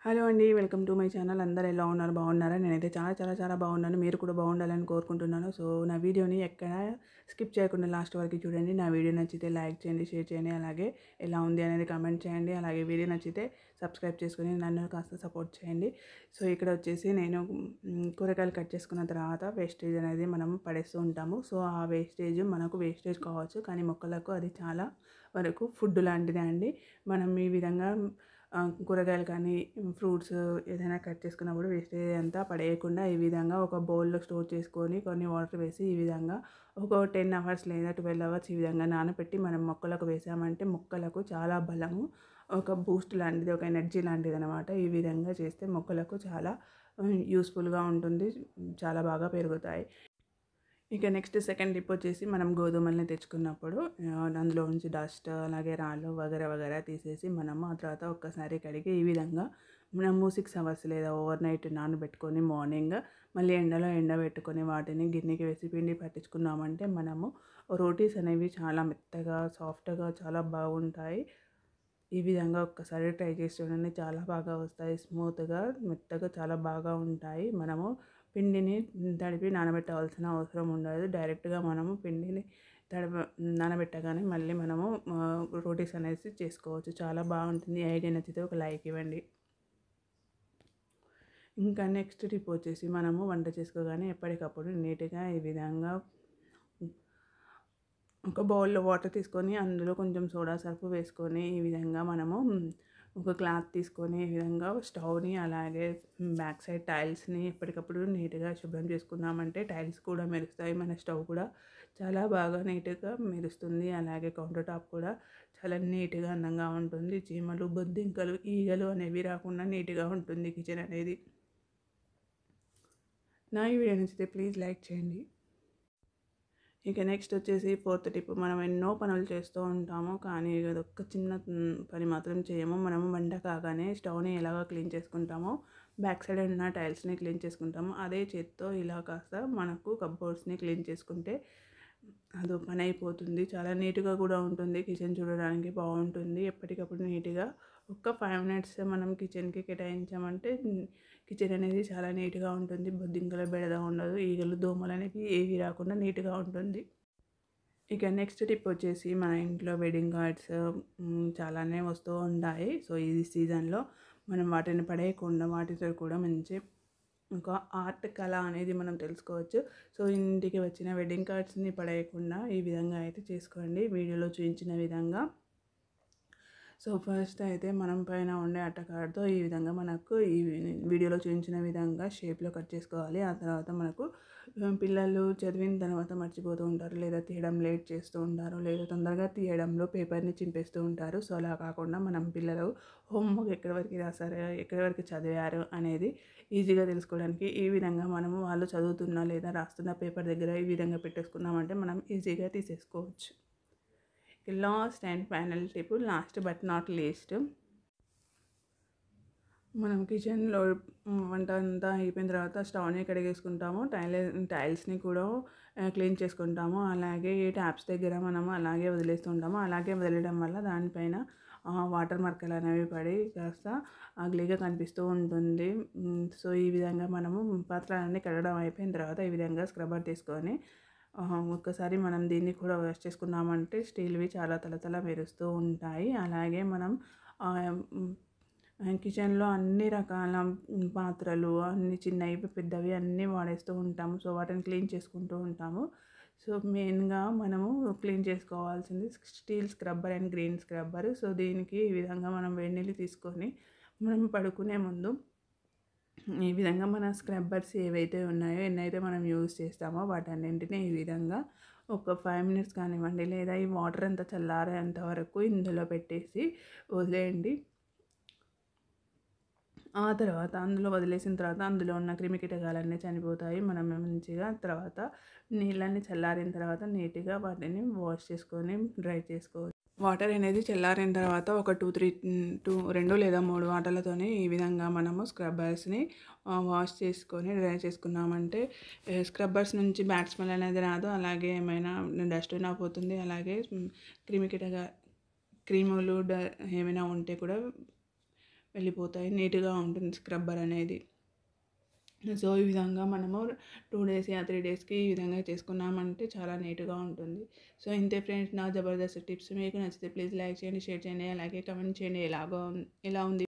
Hello అండి. Welcome to my channel. అందరూ ఎలా ఉన్నారు? బాగున్నారా? నేనైతే చాలా బాగున్నాను. మీరు కూడా బాగుండాలని కోరుకుంటున్నాను. సో, నా వీడియోని ఎక్కడ స్కిప్ చేయకుండా లాస్ట్ వరకు చూడండి. నా వీడియో నచ్చితే లైక్ చేయండి, షేర్ చేయండి. అలాగే ఎలా ఉంది అనేది కామెంట్ చేయండి. అలాగే వీడియో నచ్చితే సబ్స్క్రైబ్ చేసుకొని నన్ను కాస్త సపోర్ట్ చేయండి. సో, ఇక్కడ వచ్చేసి నేను కూరగాయలు కట్ చేసుకున్న తర్వాత వేస్టేజ్ అనేది మనం పడేస్తూ ఉంటాము. సో, ఆ వేస్టేజ్ మనకు వేస్టేజ్ కావచ్చు, కానీ మొక్కలకు అది చాలా వరకు ఫుడ్ లాంటిదే అండి. మనం ఈ విధంగా కూరగాయలు కానీ ఫ్రూట్స్ ఏదైనా కట్ చేసుకున్నప్పుడు వేస్టేజ్ అంతా పడేయకుండా ఈ విధంగా ఒక బౌల్‌లో స్టోర్ చేసుకొని కొన్ని వాటర్ వేసి ఈ విధంగా ఒక 10 అవర్స్ లేదా 12 అవర్స్ ఈ విధంగా నానబెట్టి మనం మొక్కలకు వేసామంటే మొక్కలకు చాలా బలము, ఒక బూస్ట్ లాంటిది, ఒక ఎనర్జీ లాంటిదనమాట. ఈ విధంగా చేస్తే మొక్కలకు చాలా యూస్‌ఫుల్‌గా ఉంటుంది. చాలా బాగా పెరుగుతాయి. ఇక నెక్స్ట్ సెకండ్ టిప్ వచ్చేసి మనం గోధుమల్ని తెచ్చుకున్నప్పుడు అందులో నుంచి డస్ట్ అలాగే రాళ్ళు వగైరా తీసేసి మనము ఆ తర్వాత ఒక్కసారి కడిగి ఈ విధంగా మనము 6 అవర్స్ లేదా ఓవర్ నైట్ నానబెట్టుకొని మార్నింగ్ మళ్ళీ ఎండలో ఎండబెట్టుకొని వాటిని గిన్నెకి వేసి పిండి పట్టించుకున్నామంటే మనము రోటీస్ అనేవి చాలా మెత్తగా సాఫ్ట్గా చాలా బాగుంటాయి. ఈ విధంగా ఒక్కసారి ట్రై చేసి చూడండి. చాలా బాగా వస్తాయి. స్మూత్‌గా, మెత్తగా చాలా బాగా ఉంటాయి. మనము పిండిని తడిపి నానబెట్టవలసిన అవసరం ఉండదు. డైరెక్ట్‌గా మనము పిండిని తడప నానబెట్టగానే మళ్ళీ మనము రోటీస్ అనేసి చేసుకోవచ్చు. చాలా బాగుంటుంది. ఈ ఐడియా నచ్చితే ఒక లైక్ ఇవ్వండి. ఇంకా నెక్స్ట్ టిప్ వచ్చేసి మనము వంట చేసుకోగానే ఎప్పటికప్పుడు నీట్‌గా ఈ విధంగా ఒక బౌల్‌లో వాటర్ తీసుకొని అందులో కొంచెం సోడా సర్ఫ్ వేసుకొని ఈ విధంగా మనము ఒక క్లాత్ తీసుకొని ఈ విధంగా స్టవ్‌ని అలాగే బ్యాక్ సైడ్ టైల్స్‌ని ఎప్పటికప్పుడు నీట్‌గా శుభ్రం చేసుకున్నామంటే టైల్స్ కూడా మెరుస్తాయి. మన స్టవ్ కూడా చాలా బాగా నీట్‌గా మెరుస్తుంది. అలాగే కౌంటర్ టాప్ కూడా చాలా నీట్‌గా అందంగా ఉంటుంది. చీమలు, బొద్దింకలు, ఈగలు అనేవి రాకుండా నీట్‌గా ఉంటుంది కిచెన్ అనేది. నా ఈ వీడియో నచ్చితే ప్లీజ్ లైక్ చేయండి. ఇక నెక్స్ట్ వచ్చేసి ఫోర్త్ టిప్. మనం ఎన్నో పనులు చేస్తూ ఉంటాము, కానీ అదొక్క చిన్న పని మాత్రం చేయము. మనము వంట కాగానే స్టవ్‌ని ఎలాగ క్లీన్ చేసుకుంటామో బ్యాక్ సైడ్ ఉన్న టైల్స్‌ని క్లీన్ చేసుకుంటాము. అదే చేత్తో ఇలా కాస్త మనకు కప్‌బోర్డ్స్‌ని క్లీన్ చేసుకుంటే అదో పని అయిపోతుంది. చాలా నీట్‌గా కూడా ఉంటుంది. కిచెన్ చూడడానికి బాగుంటుంది. ఎప్పటికప్పుడు నీట్‌గా ఒక్క 5 మినిట్స్ మనం కిచెన్‌కి కేటాయించామంటే కిచెన్ అనేది చాలా నీట్‌గా ఉంటుంది. బొద్దింకల బెడద ఉండదు. ఈగలు, దోమలు అనేవి ఏవి రాకుండా నీట్‌గా ఉంటుంది. ఇక నెక్స్ట్ టిప్ వచ్చేసి మన ఇంట్లో వెడ్డింగ్ కార్డ్స్ చాలానే వస్తూ ఉంటాయి. సో, ఈ సీజన్‌లో మనం వాటిని పడేయకుండా వాటితో కూడా మంచి ఒక ఆర్ట్ కళ అనేది మనం తెలుసుకోవచ్చు. సో, ఇంటికి వచ్చిన వెడ్డింగ్ కార్డ్స్‌ని పడేయకుండా ఈ విధంగా అయితే చేసుకోండి. వీడియోలో చూయించిన విధంగా. సో, ఫస్ట్ అయితే మనం పైన ఉండే అట్టకాడతో ఈ విధంగా మనకు ఈ వీడియోలో చూపించిన విధంగా షేప్‌లో కట్ చేసుకోవాలి. ఆ తర్వాత మనకు పిల్లలు చదివిన తర్వాత మర్చిపోతూ ఉంటారు, లేదా తీయడం లేట్ చేస్తూ ఉంటారు, లేదా తొందరగా తీయడంలో పేపర్‌ని చింపేస్తూ ఉంటారు. సో, అలా కాకుండా మనం పిల్లలు హోంవర్క్ ఎక్కడి వరకు రాసారు, ఎక్కడి వరకు చదివారు అనేది ఈజీగా తెలుసుకోవడానికి ఈ విధంగా మనము వాళ్ళు చదువుతున్న లేదా రాస్తున్న పేపర్ దగ్గర ఈ విధంగా పెట్టేసుకున్నామంటే మనం ఈజీగా తీసేసుకోవచ్చు. Last and final tip, last but not least. మనం కిచెన్‌లో వంట అంతా అయిపోయిన తర్వాత స్టవ్‌ని కడిగేసుకుంటాము. టైల్స్‌ని కూడా క్లీన్ చేసుకుంటాము. అలాగే ఈ ట్యాప్స్ దగ్గర మనము అలాగే వదిలేస్తూ ఉంటాము. అలాగే వదిలేయడం వల్ల దానిపైన వాటర్ మరకలు అనేవి పడి కాస్త అగ్లీగా కనిపిస్తూ ఉంటుంది. సో, ఈ విధంగా మనము పాత్రలన్నీ కడగడం అయిపోయిన తర్వాత ఈ విధంగా స్క్రబ్బర్ తీసుకొని ఒక్కసారి మనం దీన్ని కూడా వాష్ చేసుకున్నామంటే స్టీల్‌వి చాలా తళతళ మెరుస్తూ ఉంటాయి. అలాగే మనం కిచెన్‌లో అన్ని రకాల పాత్రలు అన్ని చిన్నవి, పెద్దవి అన్నీ వాడేస్తూ ఉంటాము. సో, వాటిని క్లీన్ చేసుకుంటూ ఉంటాము. సో, మెయిన్‌గా మనము క్లీన్ చేసుకోవాల్సింది steel scrubber and green scrubber. So, దీనికి ఈ విధంగా మనం వేడి నీళ్ళు తీసుకొని మనం పడుకునే ముందు ఈ విధంగా మన స్క్రబ్బర్స్ ఏవైతే ఉన్నాయో, ఎన్నైతే మనం యూజ్ చేస్తామో వాటన్నింటిని ఈ విధంగా ఒక 5 మినిట్స్ కానివ్వండి, లేదా ఈ వాటర్ అంతా చల్లారేంత వరకు ఇందులో పెట్టేసి వదిలేయండి. ఆ తర్వాత అందులో వదిలేసిన తర్వాత అందులో ఉన్న క్రిమికీటకాలన్నీ చనిపోతాయి. మనం మంచిగా తర్వాత నీళ్ళన్నీ చల్లారిన తర్వాత నీట్‌గా వాటిని వాష్ చేసుకొని డ్రై చేసుకోవచ్చు. వాటర్ అనేది చల్లారిన తర్వాత ఒక 2 లేదా 3 వాటర్లతోని ఈ విధంగా మనము స్క్రబ్బర్స్‌ని వాష్ చేసుకొని డ్రై చేసుకున్నామంటే స్క్రబ్బర్స్ నుంచి బ్యాడ్ స్మెల్ అనేది రాదు. అలాగే ఏమైనా డస్ట్ ఉన్నా పోతుంది. అలాగే క్రిములు ఏమైనా ఉంటే కూడా వెళ్ళిపోతాయి. నీట్గా ఉంటుంది స్క్రబ్బర్ అనేది. సో, ఈ విధంగా మనము 2 డేస్ 3 డేస్‌కి ఈ విధంగా చేసుకున్నామంటే చాలా నీట్‌గా ఉంటుంది. సో, ఇంతే ఫ్రెండ్స్ నా జబర్దస్త్ టిప్స్. మీకు నచ్చితే ప్లీజ్ లైక్ చేయండి, షేర్ చేయండి, అలాగే కామెంట్ చేయండి ఎలా ఉంది